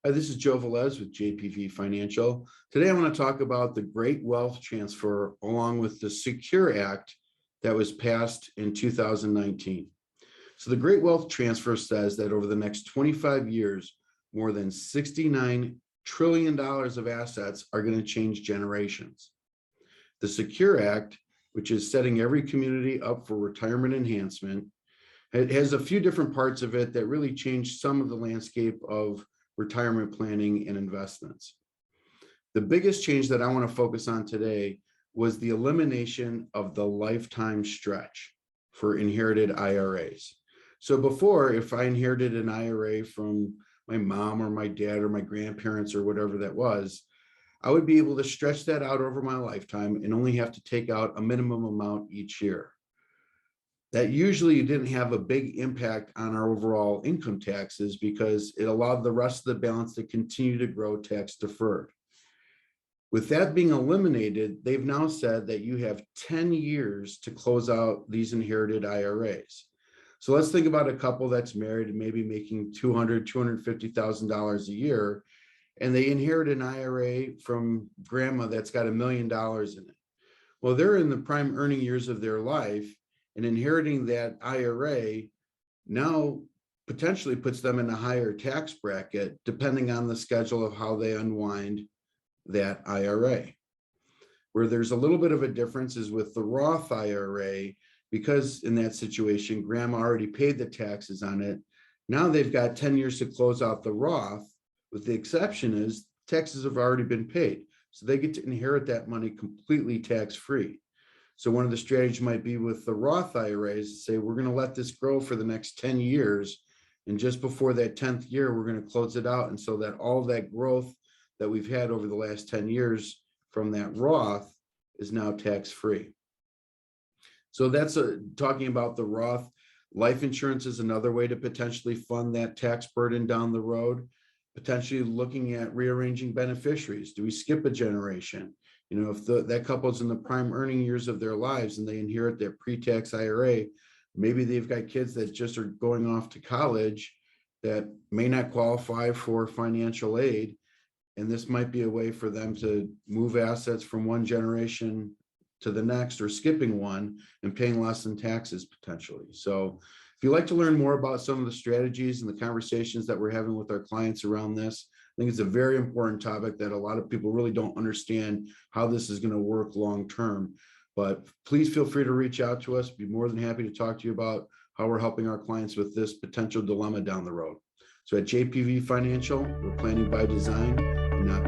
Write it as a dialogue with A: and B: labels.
A: Hi, this is Joe Velez with JPV Financial. Today, I want to talk about the Great Wealth Transfer along with the Secure Act that was passed in 2019. So the Great Wealth Transfer says that over the next 25 years, more than $69 trillion of assets are going to change generations. The Secure Act, which is setting every community up for retirement enhancement, it has a few different parts of it that really change some of the landscape of retirement planning and investments. The biggest change that I want to focus on today was the elimination of the lifetime stretch for inherited IRAs. So before, if I inherited an IRA from my mom or my dad or my grandparents or whatever that was, I would be able to stretch that out over my lifetime and only have to take out a minimum amount each year. That usually didn't have a big impact on our overall income taxes because it allowed the rest of the balance to continue to grow tax deferred. With that being eliminated, they've now said that you have 10 years to close out these inherited IRAs. So let's think about a couple that's married and maybe making $200,000, $250,000 a year, and they inherit an IRA from grandma that's got $1 million in it. Well, they're in the prime earning years of their life, and inheriting that IRA now potentially puts them in a higher tax bracket, depending on the schedule of how they unwind that IRA. Where there's a little bit of a difference is with the Roth IRA, because in that situation, grandma already paid the taxes on it. Now they've got 10 years to close out the Roth, with the exception is taxes have already been paid. So they get to inherit that money completely tax-free. So one of the strategies might be with the Roth IRAs to say, we're going to let this grow for the next 10 years. And just before that 10th year, we're going to close it out. And so that all that growth that we've had over the last 10 years from that Roth is now tax-free. So that's talking about the Roth. Life insurance is another way to potentially fund that tax burden down the road. Potentially looking at rearranging beneficiaries. Do we skip a generation? You know, if that couple's in the prime earning years of their lives and they inherit their pre-tax IRA, maybe they've got kids that just are going off to college that may not qualify for financial aid. And this might be a way for them to move assets from one generation to the next, or skipping one and paying less in taxes potentially. So if you'd like to learn more about some of the strategies and the conversations that we're having with our clients around this, I think it's a very important topic that a lot of people really don't understand how this is going to work long term. But please feel free to reach out to us. Be more than happy to talk to you about how we're helping our clients with this potential dilemma down the road. So at JPV Financial, we're planning by design and not